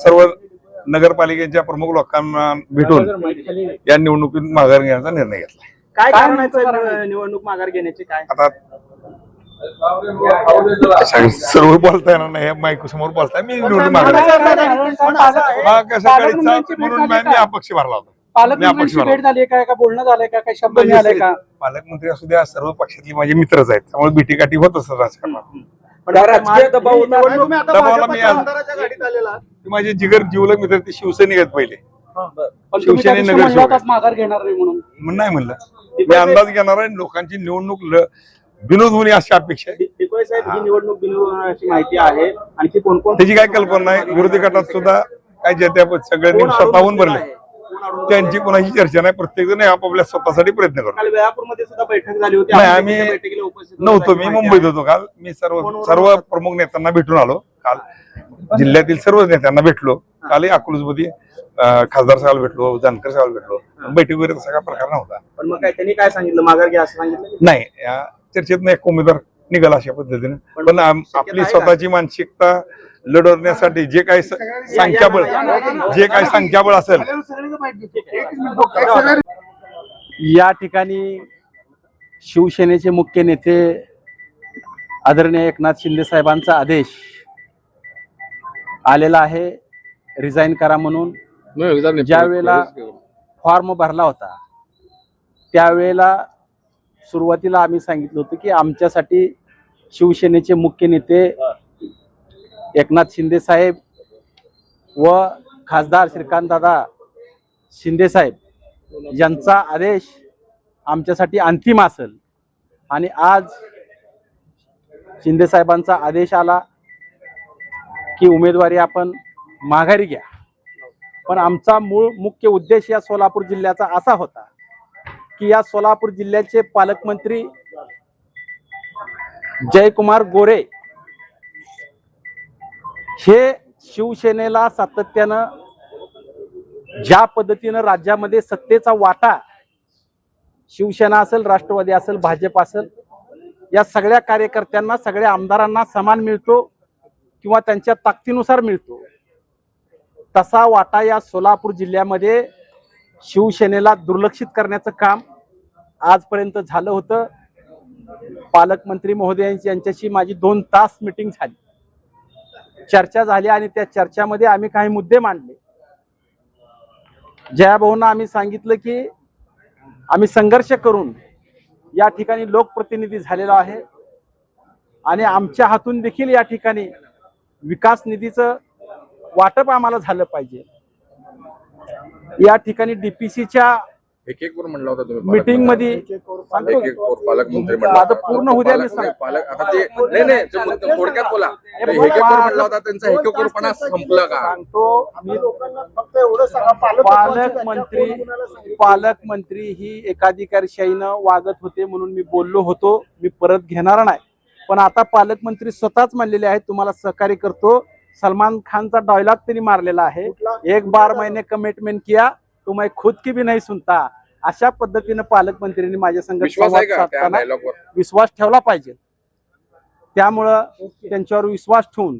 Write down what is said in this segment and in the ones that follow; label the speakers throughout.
Speaker 1: सर्व नगरपालिकेच्या प्रमुख लोकांना भेटून या निवडणुकीत माघार घेण्याचा निर्णय घेतला.
Speaker 2: काय कारण आहे निवडणूक माघार घेण्याचे? काय
Speaker 1: आता सर्व बोलता येणार नाही, माईक समोर बोलताय. मी निवडणूक माघार म्हणून मी अपक्ष भरला होता.
Speaker 3: पालकमंत्र्यांची भेट झाली काय का, बोलणं झालंय का, काही शब्द मिळाले का?
Speaker 1: पालकमंत्री असू द्या, सर्व पक्षातले माझे मित्रच आहेत, त्यामुळे भेटीगाठी होत असतात राजकारणात. माझे जिगर जीवलग मित्र ते शिवसैनिक आहेत पहिले.
Speaker 3: शिवसेने नगर माघार घेणार नाही म्हणून
Speaker 1: नाही म्हणलं मी अंदाज घेणार आहे. लोकांची निवडणूक बिनोद होणे अशी अपेक्षा आहे.
Speaker 2: टिकोय साहेब, ही निवडणूक बिनविरोधी माहिती आहे. आणखी कोण कोण
Speaker 1: त्याची काय कल्पना नाही. विरोधी गटात सुद्धा काय जे त्या सगळ्यांनी स्वतःहून भरले, त्यांची कोणाची चर्चा नाही. प्रत्येक जण आपापल्या स्वतःसाठी प्रयत्न करतो.
Speaker 2: काल वेळापूरमध्ये सुद्धा बैठक झाली होती.
Speaker 1: नाही, आम्ही नव्हतो. मी मुंबईत होतो काल. मी सर्व प्रमुख नेत्यांना भेटून आलो. काल जिल्ह्यातील सर्व नेत्यांना भेटलो. कालही अकलूजमध्ये खासदार साहेब भेटलो, जानकर साहेब भेटलो. बैठक वगैरे तसा काय प्रकार नव्हता.
Speaker 2: पण मग काय त्यांनी काय सांगितलं, माघार घ्या असं सांगितलं?
Speaker 1: नाही, या चर्चेत एक उमेदवार निघाला अशा पद्धतीने. पण आपली स्वतःची मानसिकता लढवण्यासाठी जे काही संख्याबळ असेल.
Speaker 3: या ठिकाणी शिवसेनेचे मुख्य नेते आदरणीय एकनाथ शिंदे साहेबांचा आदेश आलेला आहे रिझाईन करा म्हणून. ज्या वेळेला फॉर्म भरला होता त्यावेळेला सुरुवातीला आम्ही सांगितलं होतं की आमच्यासाठी शिवसेनेचे मुख्य नेते एकनाथ शिंदे साहेब व खासदार श्रीकांतदादा शिंदे साहेब यांचा आदेश आमच्यासाठी अंतिम असेल. आणि आज शिंदे साहेबांचा आदेश आला की उमेदवारी आपण माघारी घ्या. पण आमचा मूळ मुख्य उद्देश या सोलापूर जिल्ह्याचा असा होता की या सोलापूर जिल्ह्याचे पालकमंत्री जयकुमार गोरे हे शिवसेनेला सातत्यानं ज्या पद्धतीनं राज्यामध्ये सत्तेचा वाटा शिवसेना असेल, राष्ट्रवादी असेल, भाजप असेल, या सगळ्या कार्यकर्त्यांना, सगळ्या आमदारांना समान मिळतो किंवा त्यांच्या ताकदीनुसार मिळतो, तसा वाटा या सोलापूर जिल्ह्यामध्ये शिवसेनेला दुर्लक्षित करण्याचं काम आजपर्यंत झालं होतं. पालकमंत्री महोदयांची यांच्याशी माझी 2 तास मीटिंग झाली, चर्चा झाली आणि त्या चर्चामध्ये आम्ही काही मुद्दे मांडले. जयाभाऊंना आम्ही सांगितलं की आम्ही संघर्ष करून या ठिकाणी लोकप्रतिनिधी झालेलो आहे आणि आमच्या हातून देखील या ठिकाणी विकास निधीचं वाटप आम्हाला झालं पाहिजे. या ठिकाणी डीपीसीच्या
Speaker 4: एक म्हणला होता तुम्ही
Speaker 3: मीटिंग मध्ये
Speaker 4: पालकमंत्री
Speaker 3: माझं पूर्ण होऊ द्या. मी
Speaker 4: थोडक्यात बोला. म्हणला होता त्यांचा हेकेखोरपणा संपला का?
Speaker 3: सांगतो मी. पालकमंत्री ही एकाधिकारशाहीनं वागत होते म्हणून मी बोललो होतो. मी परत घेणार नाही. पण आता पालकमंत्री स्वतःच म्हणलेले आहेत तुम्हाला सहकार्य करतो. सलमान खानचा डायलॉग त्यांनी मारलेला आहे, एक बार मैंने कमिटमेंट किया तो मैं खुद की भी नहीं सुनता. अशा पद्धतीने पालकमंत्र्यांनी माझ्या संघ विश्वास ठेवला पाहिजे. त्यामुळं त्यांच्यावर विश्वास ठेवून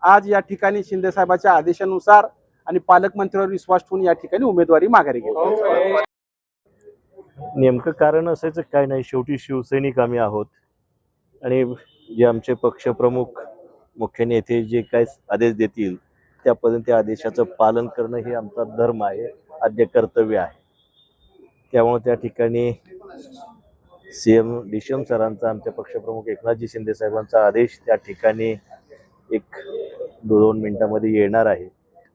Speaker 3: आज या ठिकाणी शिंदे साहेबांच्या आदेशानुसार आणि पालकमंत्र्यांवर विश्वास ठेवून या ठिकाणी उमेदवारी माघारी घेतली.
Speaker 5: नेमकं कारण असायचं काय नाही, शेवटी शिवसैनिक आम्ही आहोत आणि जे आमचे पक्षप्रमुख मुख्य नेते जे काय आदेश देतील त्या पद्धतीने त्या आदेशाचं पालन करणं हे आमचा धर्म आहे, आद्य कर्तव्य आहे. त्यामुळे त्या ठिकाणी सीएम डीसीएम सरांचा, आमच्या पक्षप्रमुख एकनाथजी शिंदे साहेबांचा आदेश त्या ठिकाणी 1-2 मिनिटांमध्ये येणार आहे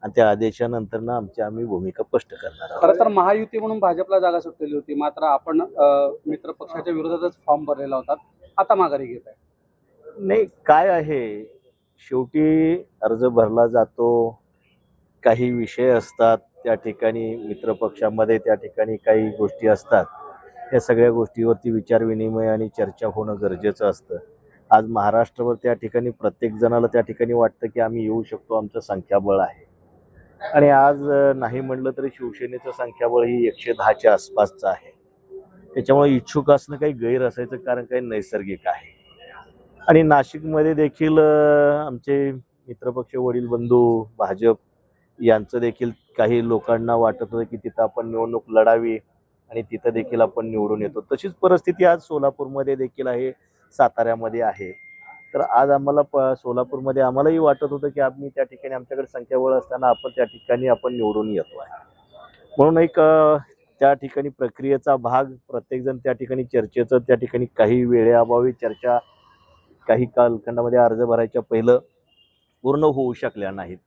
Speaker 5: आणि त्या आदेशानंतर ना आम्ही भूमिका स्पष्ट करणार आहोत.
Speaker 3: खरं तर महायुती म्हणून भाजपला जागा सुटलेली होती, मात्र आपण मित्र पक्षाच्या विरोधातच फॉर्म भरलेला होता, आता माघारी घेत आहे.
Speaker 5: नाही, काय आहे, शेवटी अर्ज भरला जातो, काही विषय असतात त्या ठिकाणी मित्रपक्षामध्ये, त्या ठिकाणी काही गोष्टी असतात, या सगळ्या गोष्टीवरती विचारविनिमय आणि चर्चा होणं गरजेचं असतं. आज महाराष्ट्रावर त्या ठिकाणी प्रत्येक जणाला त्या ठिकाणी वाटतं की आम्ही येऊ शकतो, आमचं संख्याबळ आहे. आणि आज नाही म्हटलं तरी शिवसेनेचं संख्याबळ ही 110च्या आसपासचं आहे. त्याच्यामुळे इच्छुक असणं काही गैर असायचं कारण काही नैसर्गिक आहे. आणि नाशिकमध्ये देखील आमचे मित्रपक्ष, वडील बंधू, भाजप यांचं देखील काही लोकांना वाटत होतं की तिथं आपण निवडणूक लढावी आणि तिथं देखील आपण निवडून येतो. तशीच परिस्थिती आज सोलापूरमध्ये देखील आहे, साताऱ्यामध्ये आहे. तर आज आम्हाला सोलापूरमध्ये आम्हालाही वाटत होतं की आम्ही त्या ठिकाणी आमच्याकडे संख्याबळ असताना आपण त्या ठिकाणी आपण निवडून येतो आहे. म्हणून एक त्या ठिकाणी प्रक्रियेचा भाग प्रत्येकजण त्या ठिकाणी चर्चेचं त्या ठिकाणी काही वेळेअभावी चर्चा काही कालखंडामध्ये अर्ज भरायच्या पहिलं पूर्ण होऊ शकल्या नाहीत.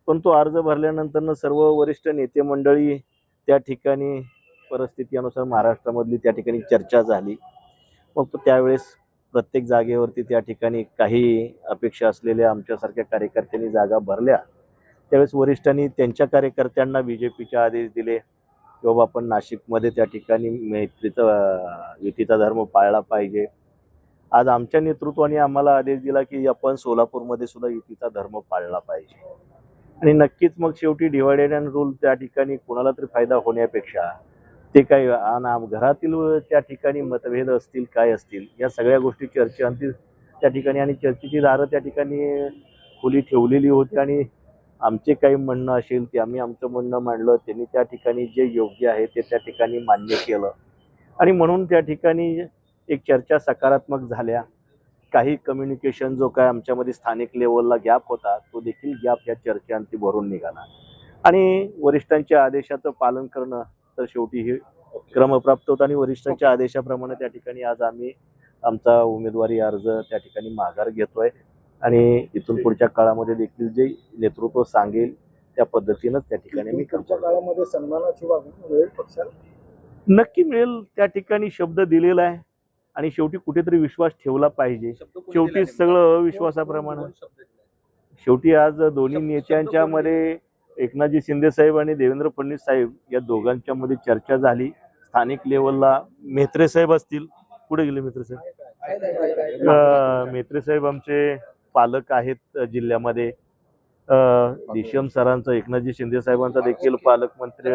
Speaker 5: पण तो अर्ज भरल्यानंतर सर्व वरिष्ठ नेते मंडळी त्या ठिकाणी परिस्थितीनुसार महाराष्ट्रामधली त्या ठिकाणी चर्चा झाली. मग त्यावेळेस प्रत्येक जागेवरती त्या ठिकाणी काही अपेक्षा असलेल्या आमच्यासारख्या कार्यकर्त्यांनी जागा भरल्या. त्यावेळेस वरिष्ठांनी त्यांच्या कार्यकर्त्यांना बीजेपीचे आदेश दिले की बाबा आपण नाशिकमध्ये त्या ठिकाणी युतीचा धर्म पाळला पाहिजे. आज आमच्या नेतृत्वाने आम्हाला आदेश दिला की आपण सोलापूरमध्ये सुद्धा युतीचा धर्म पाळला पाहिजे. आणि नक्कीच मग शेवटी डिवायडेड अँड रूल त्या ठिकाणी कोणाला तरी फायदा होण्यापेक्षा ते काही घरातील त्या ठिकाणी मतभेद असतील काय असतील या सगळ्या गोष्टी चर्चेअंती त्या ठिकाणी आणि चर्चेची दारं त्या ठिकाणी खुली ठेवलेली होती. आणि आमचे काही म्हणणं असेल ते आम्ही आमचं म्हणणं मांडलं, त्यांनी त्या ठिकाणी जे योग्य आहे ते त्या ठिकाणी मान्य केलं. आणि म्हणून त्या ठिकाणी एक चर्चा सकारात्मक झाल्या. काही कम्युनिकेशन जो काय आमच्यामध्ये स्थानिक लेवलला गॅप होता तो देखील गॅप या चर्चेअंती भरून निघाला. आणि वरिष्ठांच्या आदेशाचं पालन करणं तर शेवटी हे क्रमप्राप्त होतं आणि वरिष्ठांच्या आदेशाप्रमाणे त्या ठिकाणी आज आम्ही आमचा उमेदवारी अर्ज त्या ठिकाणी माघार घेतोय. आणि इथून पुढच्या काळामध्ये देखील जे नेतृत्व सांगेल त्या पद्धतीनंच त्या ठिकाणी मी
Speaker 6: पुढच्या काळामध्ये सन्मानाची वागणूक मिळेल पक्षाला?
Speaker 5: नक्की मिळेल. त्या ठिकाणी शब्द दिलेला आहे आणि शेवटी कुठेतरी विश्वास ठेवला पाहिजे. शेवटी सगळं विश्वासाप्रमाणे. शेवटी आज दोन्ही नेत्यांच्या मध्ये एकनाथजी शिंदे साहेब आणि देवेंद्र फडणवीस साहेब या दोघांच्या मध्ये चर्चा झाली. स्थानिक लेवलला म्हेत्रे साहेब असतील. कुठे गेले म्हेत्रे साहेब? म्हेत्रे साहेब आमचे पालक आहेत जिल्ह्यामध्ये. देशम सरांचं एकनाथजी शिंदे साहेबांचा देखील पालकमंत्री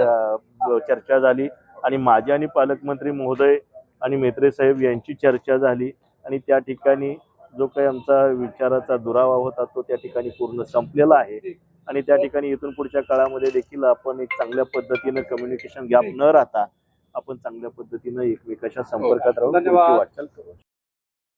Speaker 5: चर्चा झाली आणि माझी आणि पालकमंत्री महोदय आणि म्हेत्रे साहेब यांची चर्चा झाली. आणि त्या ठिकाणी जो काही आमचा विचाराचा दुरावा होता तो त्या ठिकाणी पूर्ण संपलेला आहे. आणि त्या ठिकाणी इथून पुढच्या काळामध्ये देखील आपण एक चांगल्या पद्धतीनं कम्युनिकेशन गॅप न राहता आपण चांगल्या पद्धतीनं एकमेकांच्या संपर्कात राहून पुढची वाटचाल करू.